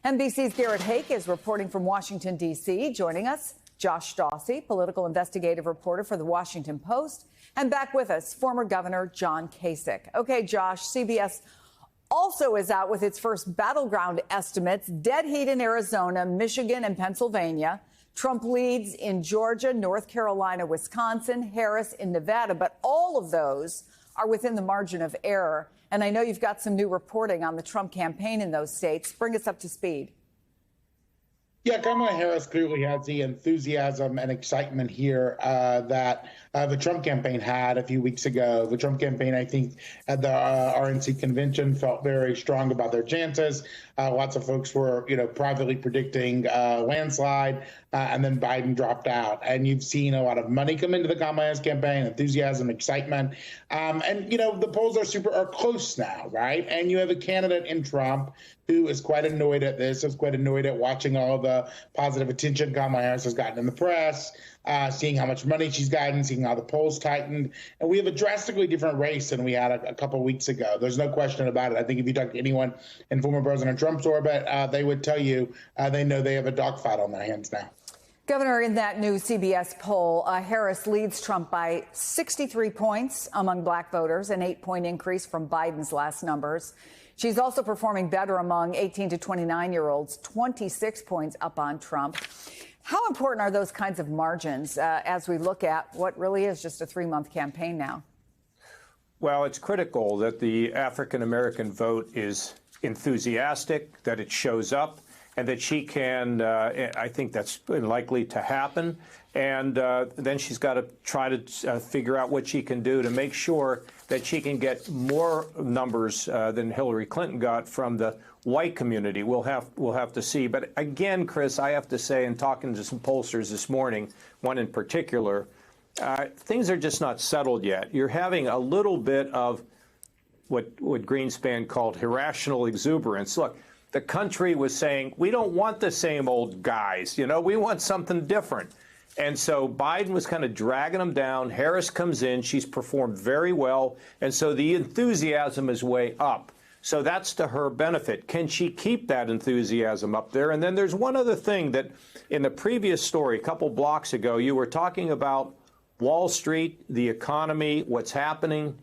NBC's Garrett Haake is reporting from Washington, D.C. Joining us, Josh Dawsey, political investigative reporter for The Washington Post. And back with us, former Governor John Kasich. Okay, Josh, CBS also is out with its first battleground estimates. Dead heat in Arizona, Michigan, and Pennsylvania. Trump leads in Georgia, North Carolina, Wisconsin, Harris in Nevada. But all of those are within the margin of error. And I know you've got some new reporting on the Trump campaign in those states. Bring us up to speed. Yeah, Kamala Harris clearly has the enthusiasm and excitement here that the Trump campaign had a few weeks ago. The Trump campaign, I think, at the RNC convention felt very strong about their chances. Lots of folks were, privately predicting landslide, and then Biden dropped out. And you've seen a lot of money come into the Kamala Harris campaign, enthusiasm, excitement. The polls are close now, right? And you have a candidate in Trump who is quite annoyed at this, is quite annoyed at watching all the positive attention Kamala Harris has gotten in the press, seeing how much money she's gotten, seeing how the polls tightened. And we have a drastically different race than we had a couple of weeks ago. There's no question about it. I think if you talk to anyone in former President Trump's orbit, they would tell you they know they have a dogfight on their hands now. Governor, in that new CBS poll, Harris leads Trump by 63 points among black voters, an 8-point increase from Biden's last numbers. She's also performing better among 18 to 29-year-olds, 26 points up on Trump. How important are those kinds of margins as we look at what really is just a 3-month campaign now? Well, it's critical that the African-American vote is enthusiastic, that it shows up, and that she can, I think that's likely to happen. And then she's got to try to figure out what she can do to make sure that she can get more numbers than Hillary Clinton got from the white community. We'll have to see. But again, Chris, I have to say, in talking to some pollsters this morning, one in particular, things are just not settled yet. You're having a little bit of what Greenspan called irrational exuberance. Look, the country was saying, we don't want the same old guys. We want something different. And so Biden was kind of dragging them down. Harris comes in. She's performed very well. And so the enthusiasm is way up. So that's to her benefit. Can she keep that enthusiasm up there? And then there's one other thing that in the previous story, a couple blocks ago, you were talking about Wall Street, the economy, what's happening.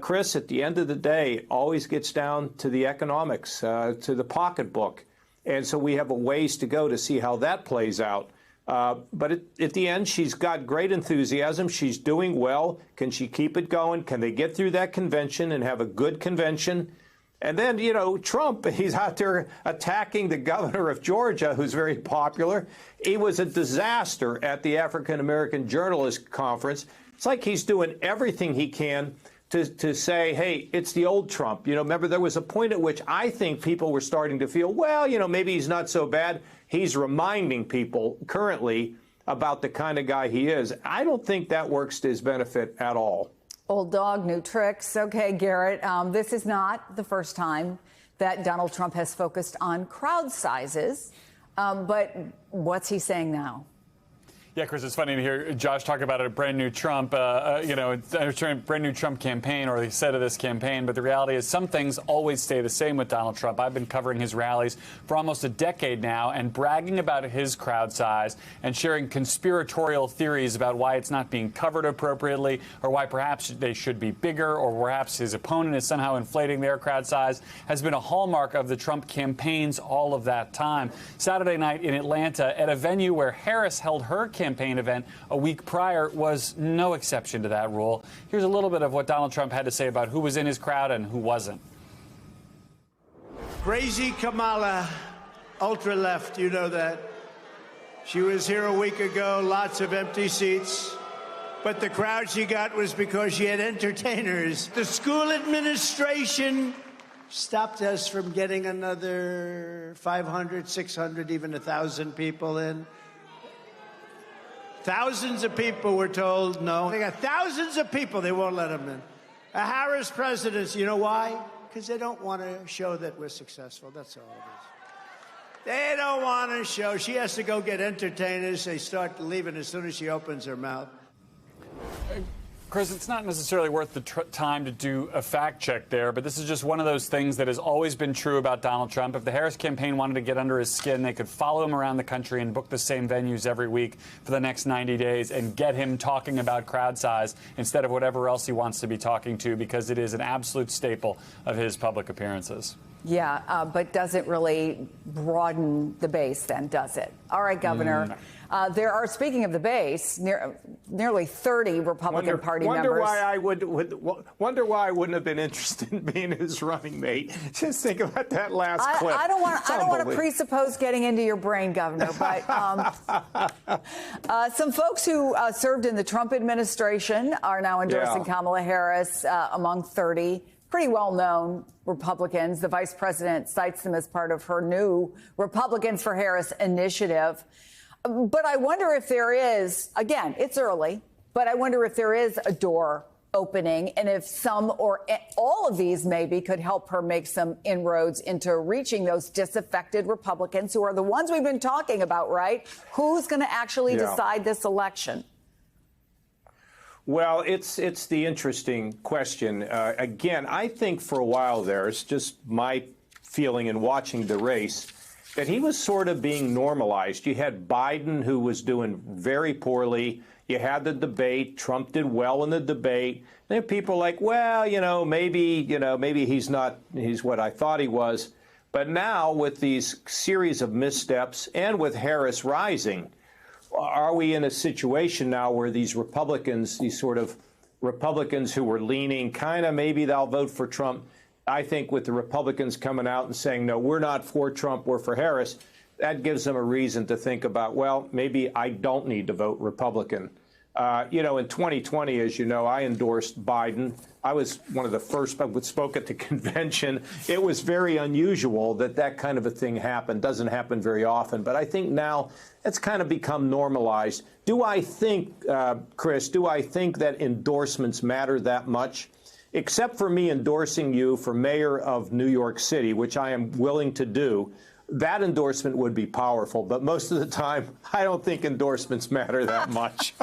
Chris, at the end of the day, always gets down to the economics, to the pocketbook. And so we have a ways to go to see how that plays out. But at the end, she's got great enthusiasm. She's doing well. Can she keep it going? Can they get through that convention and have a good convention? And then, Trump, he's out there attacking the governor of Georgia, who's very popular. He was a disaster at the African-American Journalist Conference. It's like he's doing everything he can to say, hey, it's the old Trump. Remember, there was a point at which I think people were starting to feel, well, maybe he's not so bad. He's reminding people currently about the kind of guy he is. I don't think that works to his benefit at all. Old dog, new tricks. Okay, Garrett, this is not the first time that Donald Trump has focused on crowd sizes. But what's he saying now? Yeah, Chris, it's funny to hear Josh talk about a brand new Trump, brand new Trump campaign, or the set of this campaign. But the reality is some things always stay the same with Donald Trump. I've been covering his rallies for almost a decade now and bragging about his crowd size and sharing conspiratorial theories about why it's not being covered appropriately or why perhaps they should be bigger or perhaps his opponent is somehow inflating their crowd size has been a hallmark of the Trump campaigns all of that time. Saturday night in Atlanta at a venue where Harris held her campaign event a week prior was no exception to that rule. Here's a little bit of what Donald Trump had to say about who was in his crowd and who wasn't. Crazy Kamala, ultra left, you know that. She was here a week ago, lots of empty seats. But the crowd she got was because she had entertainers. The school administration stopped us from getting another 500, 600, even 1,000 people in. Thousands of people were told no. They got thousands of people, they won't let them in. A Harris presidency, you know why? Because they don't want to show that we're successful, that's all it is. They don't want to show. She has to go get entertainers. They start leaving as soon as she opens her mouth. Chris, it's not necessarily worth the time to do a fact check there, but this is just one of those things that has always been true about Donald Trump. If the Harris campaign wanted to get under his skin, they could follow him around the country and book the same venues every week for the next 90 days and get him talking about crowd size instead of whatever else he wants to be talking to, because it is an absolute staple of his public appearances. Yeah, but doesn't really broaden the base then, does it? All right, Governor. There are, speaking of the base, nearly 30 Republican Party members. Wonder why I wouldn't have been interested in being his running mate. Just think about that last clip. I don't want to presuppose getting into your brain, Governor, but some folks who served in the Trump administration are now endorsing Kamala Harris among 30 pretty well-known Republicans. The vice president cites them as part of her new Republicans for Harris initiative. But I wonder if there is, again, it's early, but I wonder if there is a door opening and if some or all of these maybe could help her make some inroads into reaching those disaffected Republicans who are the ones we've been talking about, right? Who's going to actually decide this election? Well, it's the interesting question. Again, I think for a while there, it's just my feeling in watching the race, that he was sort of being normalized. You had Biden, who was doing very poorly. You had the debate. Trump did well in the debate. Then people are like, well, maybe he's what I thought he was. But now with these series of missteps and with Harris rising, are we in a situation now where these Republicans, these sort of Republicans who were leaning kind of maybe they'll vote for Trump, I think with the Republicans coming out and saying, no, we're not for Trump, we're for Harris, that gives them a reason to think about, well, maybe I don't need to vote Republican. In 2020, as you know, I endorsed Biden. I was one of the first that spoke at the convention. It was very unusual that kind of a thing happened. Doesn't happen very often. But I think now it's kind of become normalized. Do I think, Chris, that endorsements matter that much? Except for me endorsing you for mayor of New York City, which I am willing to do, that endorsement would be powerful. But most of the time, I don't think endorsements matter that much.